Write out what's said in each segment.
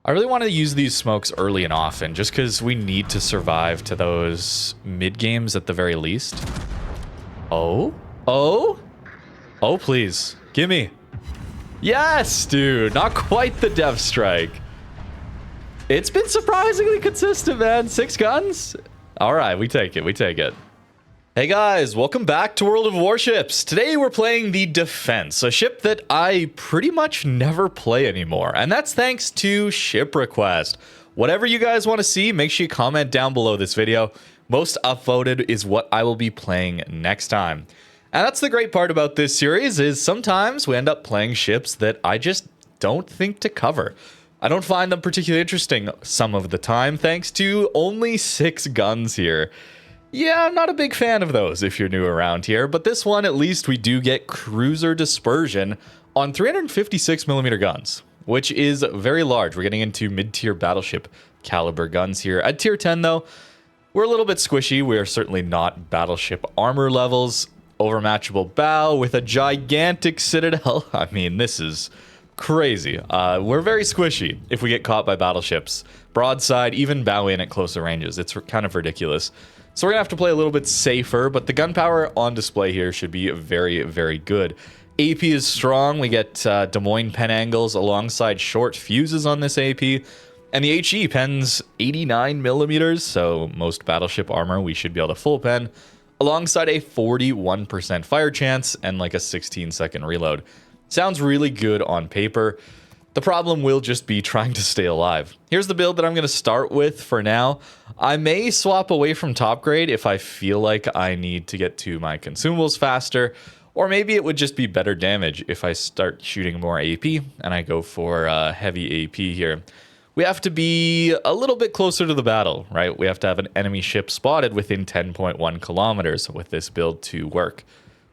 I really want to use these smokes early and often, just because we need to survive to those mid-games at the very least. Oh? Oh? Oh, please. Gimme. Yes, dude. Not quite the Death Strike. It's been surprisingly consistent, man. 6 guns? All right, we take it. We take it. Hey guys, welcome back to World of Warships. Today we're playing the Defense, a ship that I pretty much never play anymore, and that's thanks to Ship Request. Whatever you guys want to see, make sure you comment down below this video. Most upvoted is what I will be playing next time. And that's the great part about this series, is sometimes we end up playing ships that I just don't think to cover. I don't find them particularly interesting some of the time, thanks to only 6 guns here. Yeah, I'm not a big fan of those if you're new around here, but this one, at least we do get cruiser dispersion on 356mm guns, which is very large. We're getting into mid-tier battleship caliber guns here. At tier 10, though, we're a little bit squishy. We are certainly not battleship armor levels. Overmatchable bow with a gigantic citadel. I mean, this is crazy. We're very squishy if we get caught by battleships. Broadside, even bow in at closer ranges. It's kind of ridiculous. So we're going to have to play a little bit safer, but the gunpowder on display here should be very, very good. AP is strong. We get Des Moines pen angles alongside short fuses on this AP. And the HE pens 89mm, so most battleship armor we should be able to full pen, alongside a 41% fire chance and like a 16-second reload. Sounds really good on paper. The problem will just be trying to stay alive. Here's the build that I'm going to start with for now. I may swap away from top grade if I feel like I need to get to my consumables faster, or maybe it would just be better damage if I start shooting more AP and I go for heavy AP here. We have to be a little bit closer to the battle, right? We have to have an enemy ship spotted within 10.1 kilometers with this build to work.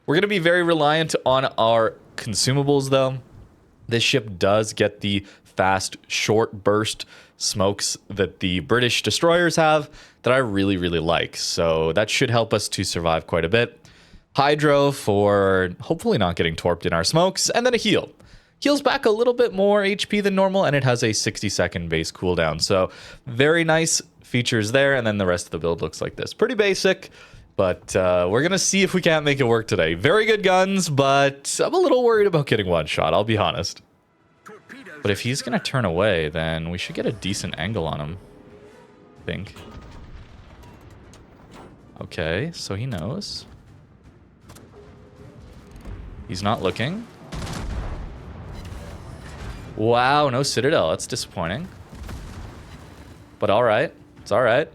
We're going to be very reliant on our consumables, though. This ship does get the fast, short burst smokes that the British destroyers have that I really, really like. So that should help us to survive quite a bit. Hydro for hopefully not getting torped in our smokes, and then a heal. Heals back a little bit more HP than normal, and it has a 60-second base cooldown. So very nice features there, and then the rest of the build looks like this. Pretty basic, but we're going to see if we can't make it work today. Very good guns, but I'm a little worried about getting one shot, I'll be honest. But if he's going to turn away, then we should get a decent angle on him, I think. Okay, so he knows. He's not looking. Wow, no citadel. That's disappointing. But all right. It's all right.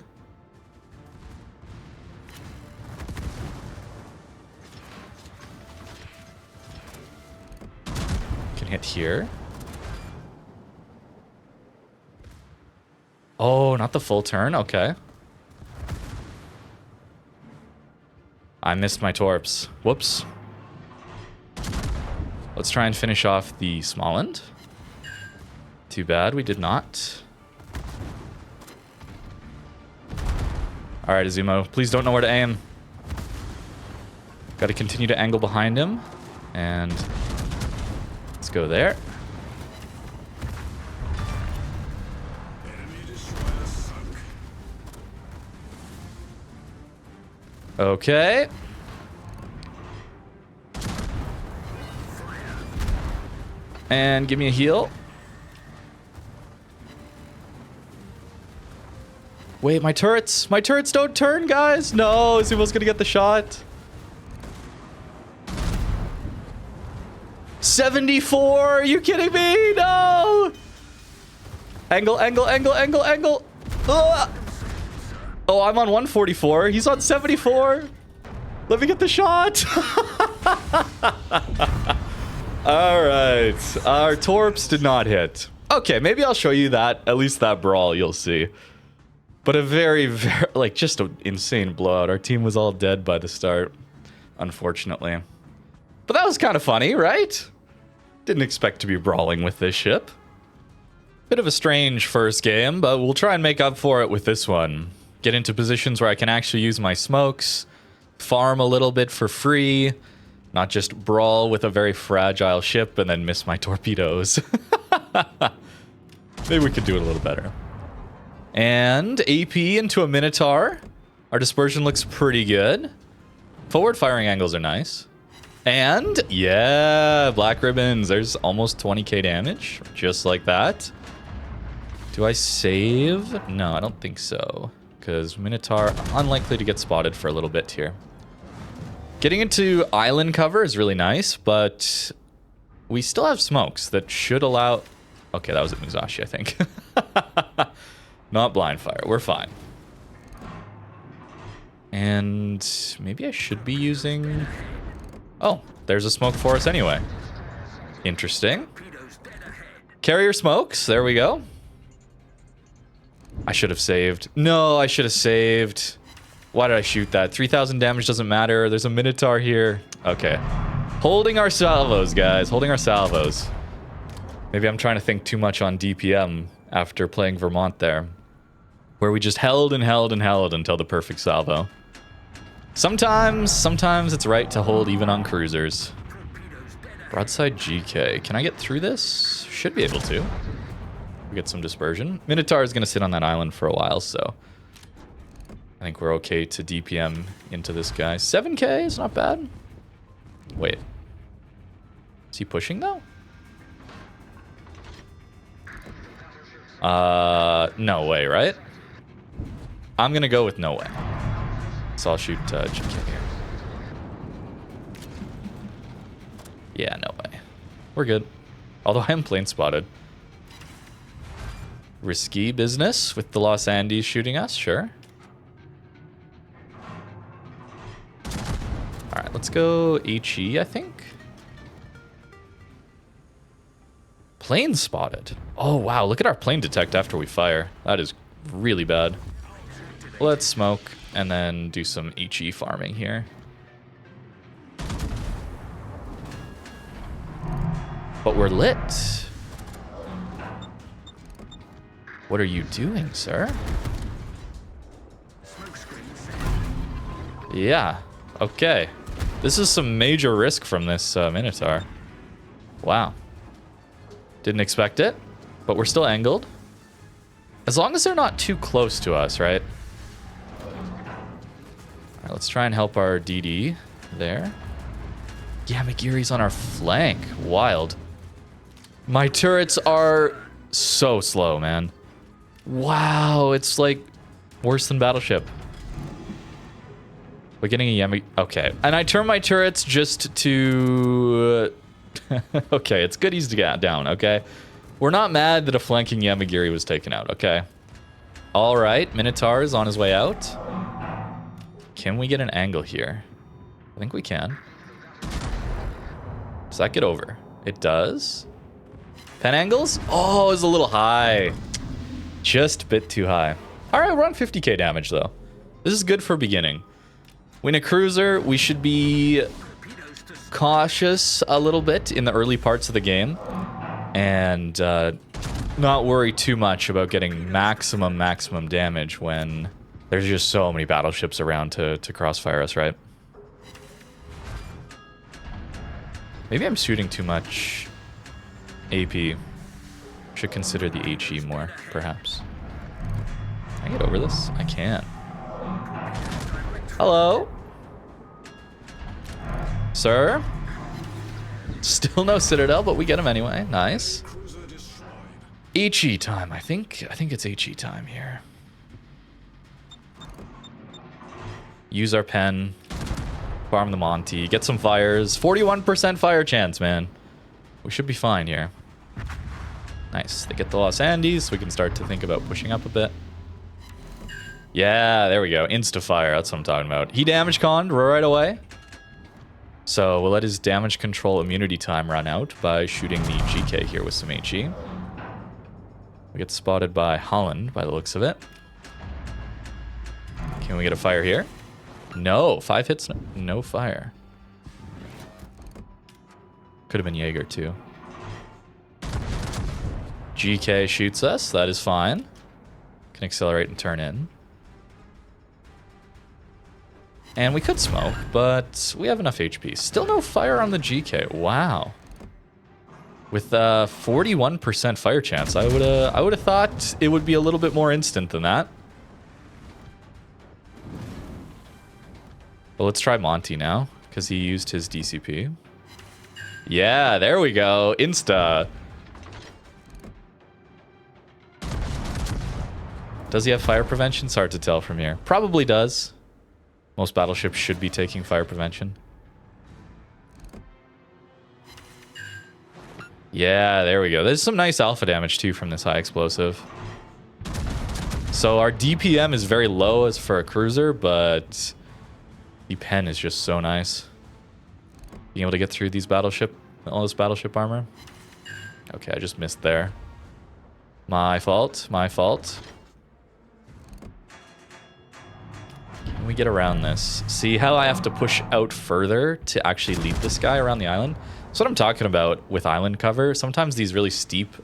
Can hit here. Oh, not the full turn? Okay. I missed my torps. Whoops. Let's try and finish off the Smollend. Too bad we did not. All right, Azumo, please don't know where to aim. Got to continue to angle behind him. And let's go there. Okay. And give me a heal. Wait, my turrets don't turn, guys. No, Zumo's gonna get the shot. 74, are you kidding me? No. Angle. Ugh. Oh, I'm on 144. He's on 74. Let me get the shot. All right. Our torps did not hit. Okay, maybe I'll show you that. At least that brawl you'll see. But a very, very, like, just an insane blowout. Our team was all dead by the start, unfortunately. But that was kind of funny, right? Didn't expect to be brawling with this ship. Bit of a strange first game, but we'll try and make up for it with this one. Get into positions where I can actually use my smokes, farm a little bit for free, not just brawl with a very fragile ship and then miss my torpedoes. Maybe we could do it a little better. And AP into a Minotaur. Our dispersion looks pretty good. Forward firing angles are nice. And yeah, black ribbons. There's almost 20k damage, just like that. Do I save? No, I don't think so. Because Minotaur, unlikely to get spotted for a little bit here. Getting into island cover is really nice, but we still have smokes that should allow... Okay, that was at Musashi, I think. Not blind fire. We're fine. And maybe I should be using... Oh, there's a smoke for us anyway. Interesting. Carrier smokes. There we go. I should have saved. No, I should have saved. Why did I shoot that? 3,000 damage doesn't matter. There's a Minotaur here. Okay. Holding our salvos, guys. Holding our salvos. Maybe I'm trying to think too much on DPM after playing Vermont there. Where we just held and held and held until the perfect salvo. Sometimes it's right to hold even on cruisers. Broadside GK. Can I get through this? Should be able to. We get some dispersion. Minotaur is going to sit on that island for a while, so I think we're okay to DPM into this guy. 7k is not bad. Wait. Is he pushing, though? No way, right? I'm going to go with no way. So I'll shoot GK here. Yeah, no way. We're good. Although I am plane spotted. Risky business with the Los Andes shooting us, sure. Alright, let's go HE, I think. Plane spotted. Oh, wow, look at our plane detect after we fire. That is really bad. Let's smoke and then do some HE farming here. But we're lit. What are you doing, sir? Yeah, okay. This is some major risk from this Minotaur. Wow. Didn't expect it, but we're still angled. As long as they're not too close to us, right? All right, let's try and help our DD there. Yamagiri's on our flank. Wild. My turrets are so slow, man. Wow, it's like worse than Battleship. We're getting a Yamagiri. Okay, and I turn my turrets just to... Okay, it's good he's down, okay? We're not mad that a flanking Yamagiri was taken out, okay? All right, Minotaur is on his way out. Can we get an angle here? I think we can. Does that get over? It does. Pen angles? Oh, it's a little high. Just a bit too high. All right, we're on 50k damage, though. This is good for beginning. Win a cruiser, we should be cautious a little bit in the early parts of the game. And not worry too much about getting maximum damage when there's just so many battleships around to crossfire us, right? Maybe I'm shooting too much AP. Should consider the HE more, perhaps. Can I get over this? I can. Hello? Sir? Still no Citadel, but we get him anyway. Nice. HE time, I think it's HE time here. Use our pen. Farm the Monty. Get some fires. 41% fire chance, man. We should be fine here. Nice. They get the Los Andes, so we can start to think about pushing up a bit. Yeah, there we go. Insta-fire. That's what I'm talking about. He damage conned right away. So we'll let his damage control immunity time run out by shooting the GK here with some HE. We get spotted by Holland by the looks of it. Can we get a fire here? No. 5 hits, no fire. Could have been Jaeger too. GK shoots us. That is fine. Can accelerate and turn in. And we could smoke, but we have enough HP. Still no fire on the GK. Wow. With a 41% fire chance. I would have thought it would be a little bit more instant than that. But let's try Monty now, because he used his DCP. Yeah, there we go. Insta. Does he have fire prevention? It's hard to tell from here. Probably does. Most battleships should be taking fire prevention. Yeah, there we go. There's some nice alpha damage too from this high explosive. So our DPM is very low as for a cruiser, but the pen is just so nice. Being able to get through these all this battleship armor. Okay, I just missed there. My fault, my fault. Can we get around this? See how I have to push out further to actually lead this guy around the island? That's what I'm talking about with island cover. Sometimes these really steep,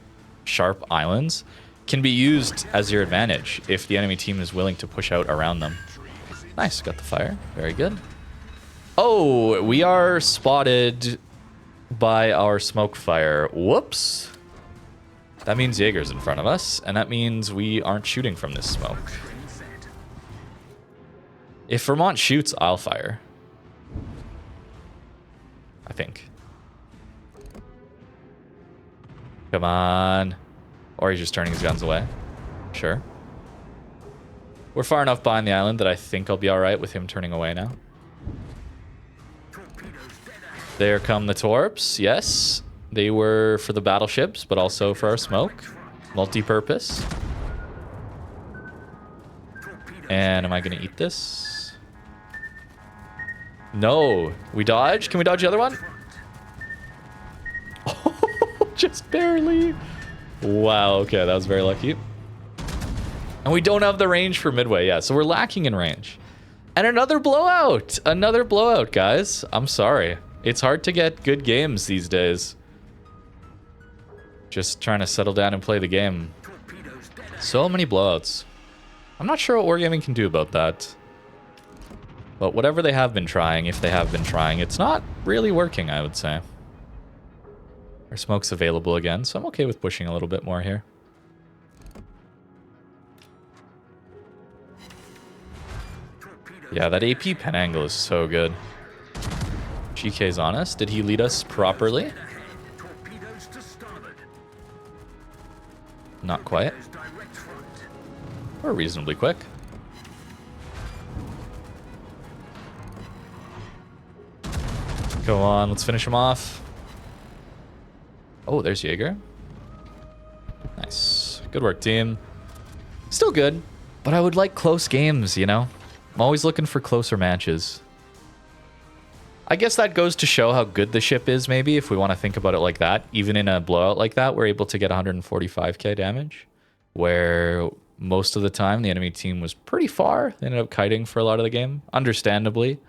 sharp islands can be used as your advantage if the enemy team is willing to push out around them. Nice, got the fire. Very good. Oh, we are spotted by our smoke fire. Whoops. That means Jaeger's in front of us, and that means we aren't shooting from this smoke. If Vermont shoots, I'll fire. I think. Come on. Or he's just turning his guns away. Sure. We're far enough behind the island that I think I'll be alright with him turning away now. There come the torps. Yes. They were for the battleships, but also for our smoke. Multi-purpose. And am I going to eat this? No. We dodge? Can we dodge the other one? Oh, just barely. Wow, okay, that was very lucky. And we don't have the range for midway, yeah, so we're lacking in range. And another blowout! Another blowout, guys. I'm sorry. It's hard to get good games these days. Just trying to settle down and play the game. So many blowouts. I'm not sure what Wargaming can do about that. But whatever they have been trying, if they have been trying, it's not really working, I would say. Our smoke's available again, so I'm okay with pushing a little bit more here. Yeah, that AP pen angle is so good. GK's on us. Did he lead us properly? Not quite. Or reasonably quick. Go on, let's finish him off. Oh, there's Jaeger. Nice. Good work, team. Still good, but I would like close games, you know? I'm always looking for closer matches. I guess that goes to show how good the ship is, maybe, if we want to think about it like that. Even in a blowout like that, we're able to get 145k damage, where most of the time the enemy team was pretty far. They ended up kiting for a lot of the game, understandably,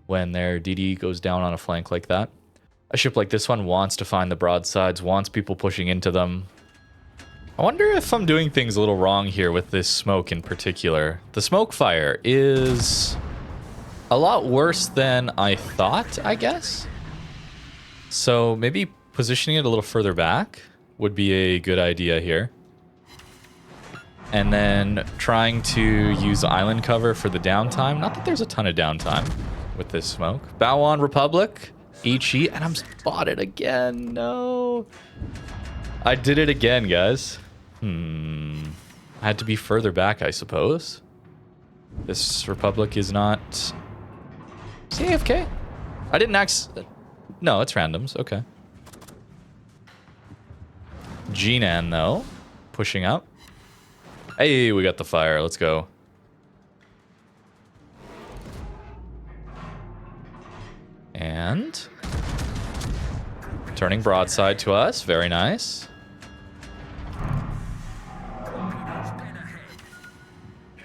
when their DD goes down on a flank like that. A ship like this one wants to find the broadsides, wants people pushing into them. I wonder if I'm doing things a little wrong here with this smoke in particular. The smoke fire is a lot worse than I thought, I guess. So maybe positioning it a little further back would be a good idea here. And then trying to use island cover for the downtime. Not that there's a ton of downtime with this smoke. Bow on Republic. HE, and I'm spotted again. No. I did it again, guys. I had to be further back, I suppose. This Republic is not... Is he AFK? I didn't No, it's randoms. Okay. G-Nan, though. Pushing up. Hey, we got the fire. Let's go. And... turning broadside to us. Very nice.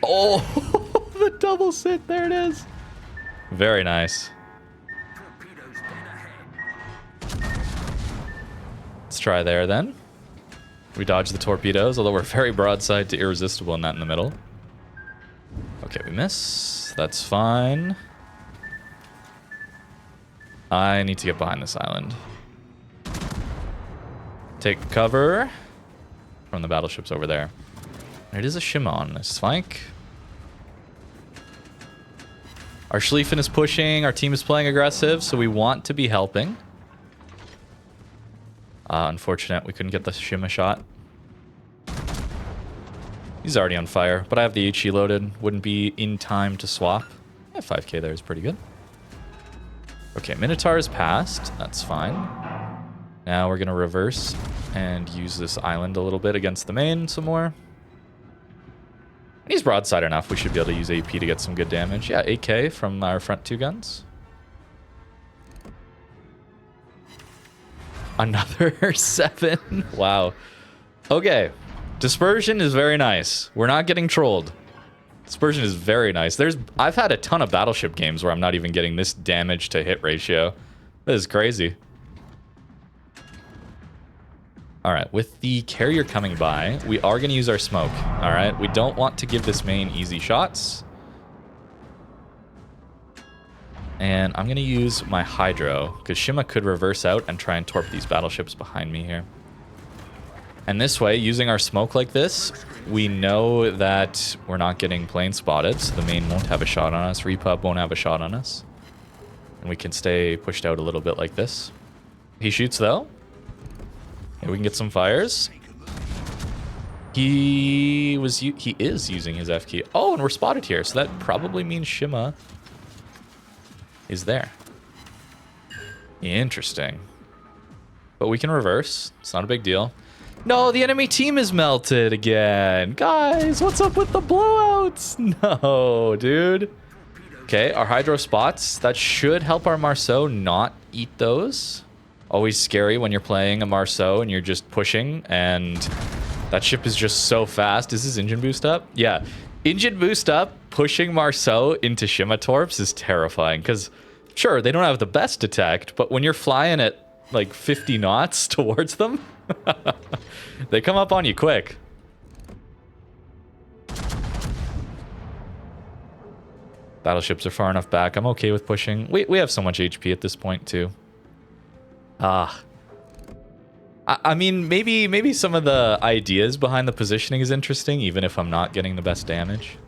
Oh, the double sit. There it is. Very nice. Let's try there then. We dodge the torpedoes, although we're very broadside to irresistible in that in the middle. Okay, we miss. That's fine. I need to get behind this island. take cover from the battleships over there. It is a Shima on this flank. Our Schlieffen is pushing. Our team is playing aggressive, so we want to be helping. Unfortunate, we couldn't get the Shima shot. He's already on fire, but I have the HE loaded. Wouldn't be in time to swap. Yeah, 5k there is pretty good. Okay, Minotaur is passed. That's fine. Now we're going to reverse and use this island a little bit against the main some more. And he's broadside enough. We should be able to use AP to get some good damage. Yeah, 8k from our front 2 guns. Another 7. Wow. Okay. Dispersion is very nice. We're not getting trolled. Dispersion is very nice. I've had a ton of battleship games where I'm not even getting this damage to hit ratio. This is crazy. All right, with the carrier coming by, we are going to use our smoke. All right, we don't want to give this main easy shots. And I'm going to use my hydro, because Shima could reverse out and try and torp these battleships behind me here. And this way, using our smoke like this, we know that we're not getting plane spotted, so the main won't have a shot on us, Repub won't have a shot on us. And we can stay pushed out a little bit like this. He shoots though. Okay, we can get some fires. He is using his F key. Oh, and we're spotted here, so that probably means Shima is there. Interesting. But we can reverse. It's not a big deal. No, the enemy team is melted again. Guys, what's up with the blowouts? No, dude. Okay, our hydro spots. That should help our Marceau not eat those. Always scary when you're playing a Marceau and you're just pushing and that ship is just so fast. Is his engine boost up? Yeah. Engine boost up, pushing Marceau into Shima torps is terrifying because, sure, they don't have the best detect, but when you're flying at like 50 knots towards them, they come up on you quick. Battleships are far enough back. I'm okay with pushing. We have so much HP at this point too. I mean, maybe some of the ideas behind the positioning is interesting, even if I'm not getting the best damage.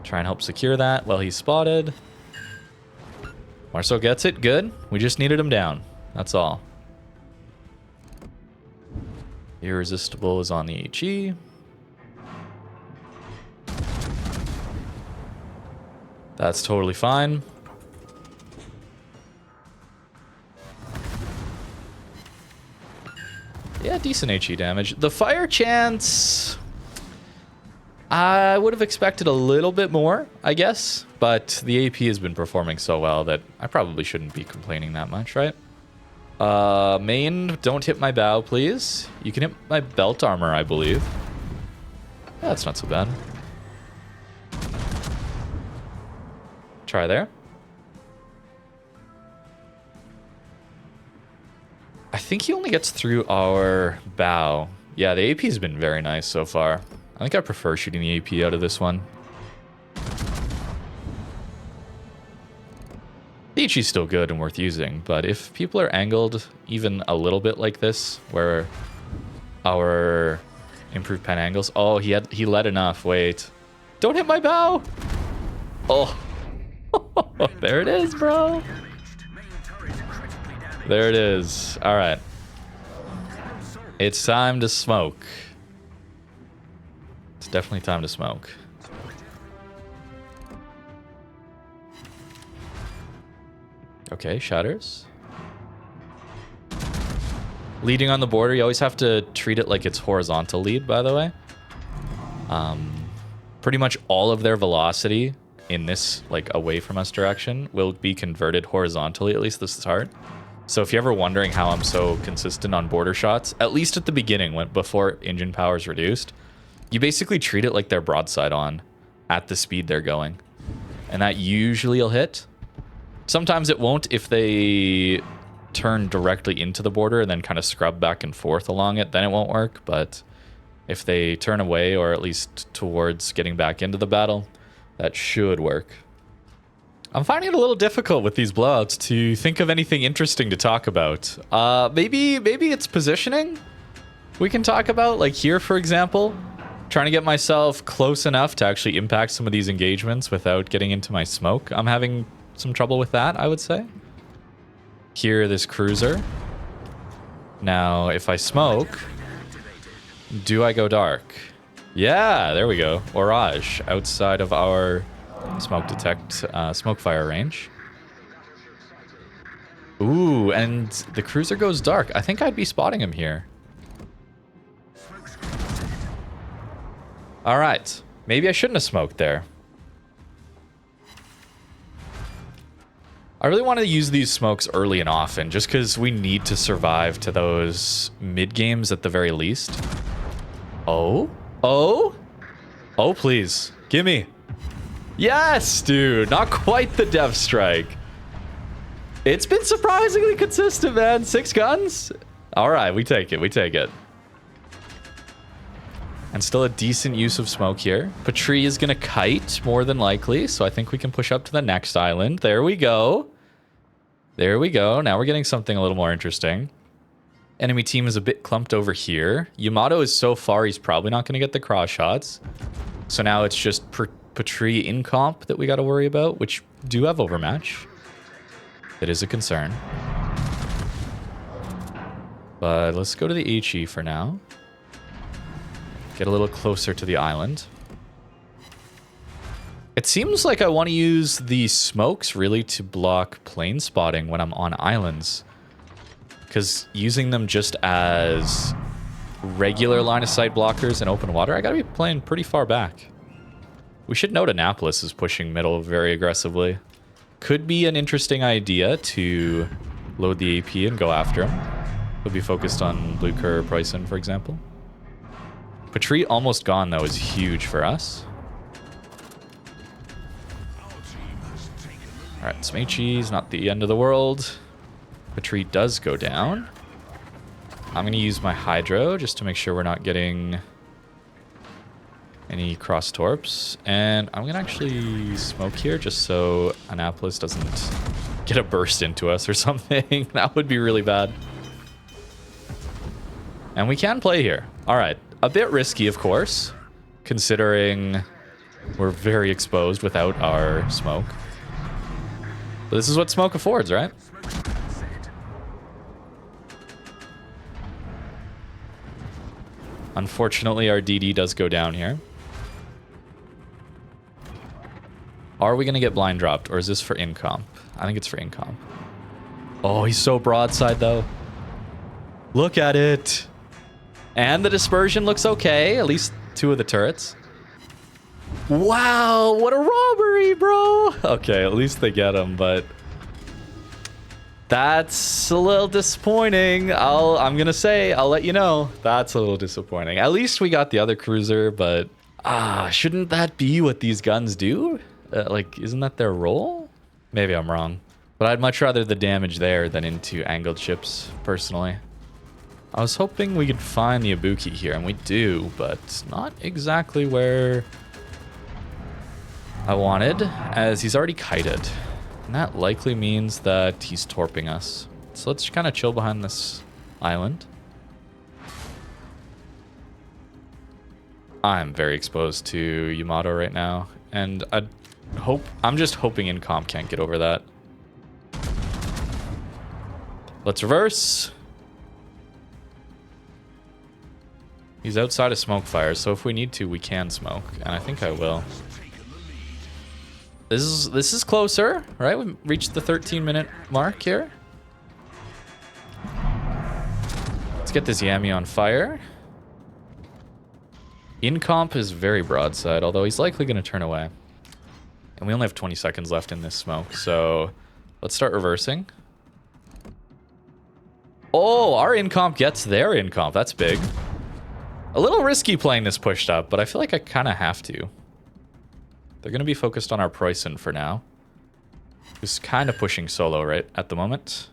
Try and help secure that while he's spotted. Marceau gets it. Good. We just needed him down. That's all. Irresistible is on the HE. That's totally fine. Yeah, decent HE damage. The fire chance, I would have expected a little bit more, I guess. But the AP has been performing so well that I probably shouldn't be complaining that much, right? Main, don't hit my bow, please. You can hit my belt armor, I believe. Yeah, that's not so bad. Try there. I think he only gets through our bow. Yeah, the AP has been very nice so far. I think I prefer shooting the AP out of this one. The HE is still good and worth using, but if people are angled even a little bit like this, where our improved pen angles... Oh, he led enough. Wait. Don't hit my bow! Oh. There it is, bro. There it is. All right. It's time to smoke. It's definitely time to smoke. Okay, shatters. Leading on the border, you always have to treat it like it's horizontal lead, by the way. Pretty much all of their velocity in this, like, away from us direction will be converted horizontally, at least this start. So if you're ever wondering how I'm so consistent on border shots, at least at the beginning, before engine power is reduced, you basically treat it like they're broadside on at the speed they're going. And that usually will hit. Sometimes it won't if they turn directly into the border and then kind of scrub back and forth along it, then it won't work. But if they turn away or at least towards getting back into the battle, that should work. I'm finding it a little difficult with these blowouts to think of anything interesting to talk about. Maybe it's positioning we can talk about. Like here, for example, trying to get myself close enough to actually impact some of these engagements without getting into my smoke. I'm having some trouble with that, I would say. Here, this cruiser. Now, if I smoke, do I go dark? Yeah, there we go. Orage outside of our smoke detect, smoke fire range. Ooh, and the cruiser goes dark. I think I'd be spotting him here. All right. Maybe I shouldn't have smoked there. I really want to use these smokes early and often, just because we need to survive to those mid games at the very least. Oh? Oh? Oh, please. Gimme. Yes, dude. Not quite the Death Strike. It's been surprisingly consistent, man. 6 guns? All right, we take it. We take it. And still a decent use of smoke here. Patrie is going to kite, more than likely. So I think we can push up to the next island. There we go. There we go. Now we're getting something a little more interesting. Enemy team is a bit clumped over here. Yamato is so far, he's probably not going to get the cross shots. So now it's just Patrie in comp that we got to worry about, which do have overmatch. It is a concern. But let's go to the HE for now. Get a little closer to the island. It seems like I want to use the smokes really to block plane spotting when I'm on islands. Because using them just as regular line of sight blockers in open water, I gotta be playing pretty far back. We should note Annapolis is pushing middle very aggressively. Could be an interesting idea to load the AP and go after him. He'll be focused on Blucher or Preussen, for example. Patrie almost gone, though, is huge for us. Alright, Smechi's not the end of the world. Patrie does go down. I'm going to use my Hydro just to make sure we're not getting any cross torps. And I'm going to actually smoke here just so Annapolis doesn't get a burst into us or something. That would be really bad. And we can play here. All right. A bit risky, of course, considering we're very exposed without our smoke. But this is what smoke affords, right? Unfortunately, our DD does go down here. Are we going to get blind dropped, or is this for incomp? I think it's for incomp. Oh, he's so broadside, though. Look at it. And the dispersion looks okay. At least 2 of the turrets. Wow, what a robbery, bro. Okay, at least they get him, but that's a little disappointing. I'm going to say, I'll let you know. That's a little disappointing. At least we got the other cruiser, but shouldn't that be what these guns do? Like, isn't that their role? Maybe I'm wrong. But I'd much rather the damage there than into angled ships, personally. I was hoping we could find the Ibuki here, and we do, but not exactly where I wanted, as he's already kited. And that likely means that he's torping us. So let's kind of chill behind this island. I'm very exposed to Yamato right now, and I'm just hoping Incomp can't get over that. Let's reverse. He's outside of smoke fire, so if we need to, we can smoke, and I think I will. This is closer, right? We reached the 13-minute mark here. Let's get this Yami on fire. Incomp is very broadside, although he's likely going to turn away. And we only have 20 seconds left in this smoke, so let's start reversing. Oh, our Incomp gets their Incomp. That's big. A little risky playing this pushed up, but I feel like I kind of have to. They're going to be focused on our Preussen for now. Who's kind of pushing solo right at the moment.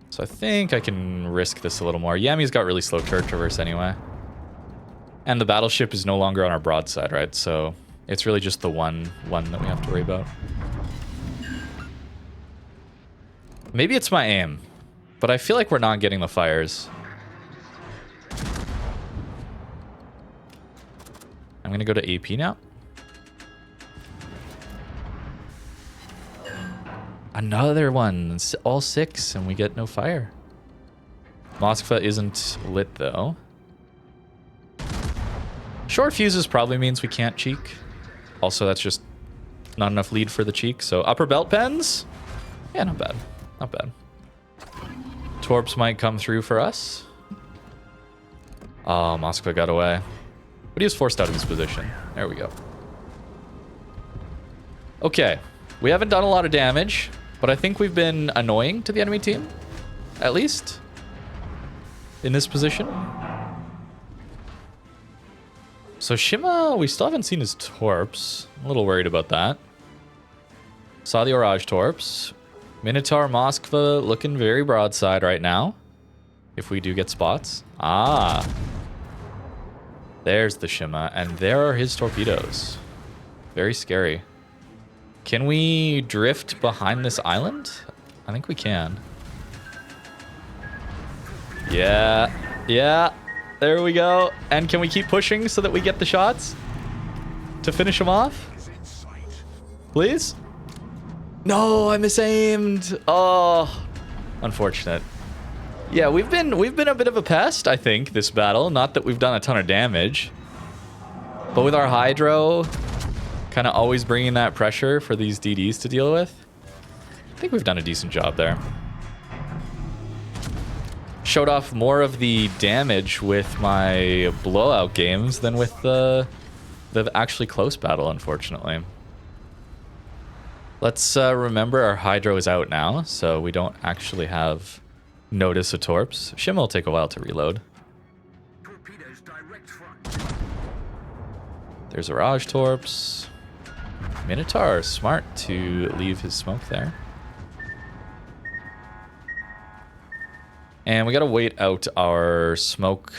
So I think I can risk this a little more. Yami's got really slow turret traverse anyway. And the battleship is no longer on our broadside, right? So It's really just the one that we have to worry about. Maybe it's my aim, but I feel like we're not getting the fires. I'm going to go to AP now. Another one. All 6, and we get no fire. Moskva isn't lit, though. Short fuses probably means we can't cheek. Also, that's just not enough lead for the cheek. So upper belt pens? Yeah, not bad. Not bad. Torps might come through for us. Oh, Moskva got away. But he was forced out of his position. There we go. Okay. We haven't done a lot of damage, but I think we've been annoying to the enemy team. At least. In this position. So Shima, we still haven't seen his torps. I'm a little worried about that. Saw the Orage torps. Minotaur Moskva looking very broadside right now. If we do get spots. Ah. There's the Shima, and there are his torpedoes. Very scary. Can we drift behind this island? I think we can. Yeah. Yeah. There we go. And can we keep pushing so that we get the shots? To finish him off? Please? No, I misaimed. Oh, unfortunate. Yeah, we've been a bit of a pest, I think, this battle. Not that we've done a ton of damage. But with our Hydro, kind of always bringing that pressure for these DDs to deal with, I think we've done a decent job there. Showed off more of the damage with my blowout games than with the actually close battle, unfortunately. Let's remember our Hydro is out now, so we don't actually have notice of torps. Shima will take a while to reload. There's Orage torps. Minotaur, smart to leave his smoke there. And we gotta wait out our smoke.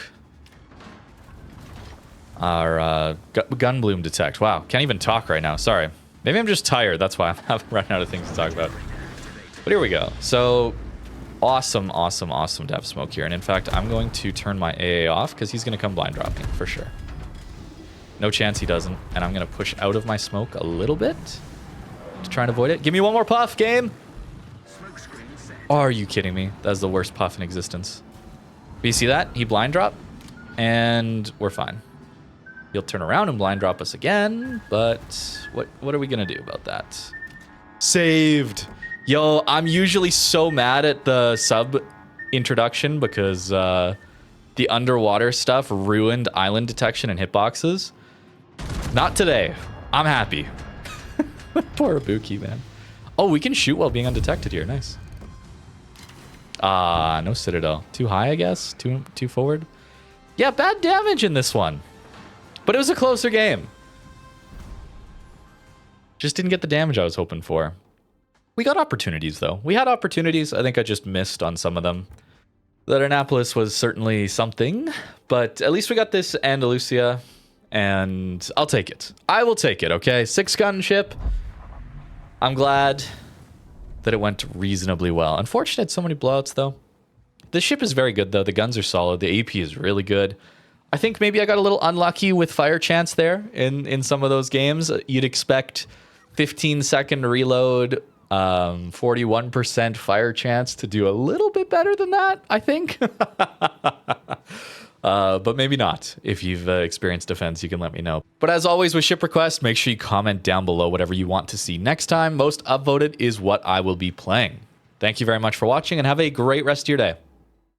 Our gun bloom detect. Wow, can't even talk right now. Sorry. Maybe I'm just tired. That's why I'm running out of things to talk about. But here we go. So awesome, awesome, awesome to have smoke here. And in fact, I'm going to turn my AA off because he's going to come blind drop me for sure. No chance he doesn't. And I'm going to push out of my smoke a little bit to try and avoid it. Give me one more puff, game. Are you kidding me? That's the worst puff in existence. But you see that? He blind dropped, and we're fine. He'll turn around and blind drop us again, but what are we gonna do about that? Saved. Yo, I'm usually so mad at the sub introduction because the underwater stuff ruined island detection and hitboxes. Not today. I'm happy. Poor Ibuki, man. Oh, we can shoot while being undetected here. Nice. No Citadel. Too high, I guess? Too forward? Yeah, bad damage in this one. But it was a closer game. Just didn't get the damage I was hoping for. We got opportunities, though. We had opportunities. I think I just missed on some of them. That Annapolis was certainly something, but at least we got this Andalusia, and I'll take it. I will take it, okay? 6-gun ship. I'm glad that it went reasonably well. Unfortunate, so many blowouts, though. This ship is very good, though. The guns are solid. The AP is really good. I think maybe I got a little unlucky with fire chance there in some of those games. You'd expect 15-second reload, 41% fire chance to do a little bit better than that, I think. But maybe not. If you've experienced defense, you can let me know. But as always with ship requests, make sure you comment down below whatever you want to see next time. Most upvoted is what I will be playing. Thank you very much for watching, and have a great rest of your day.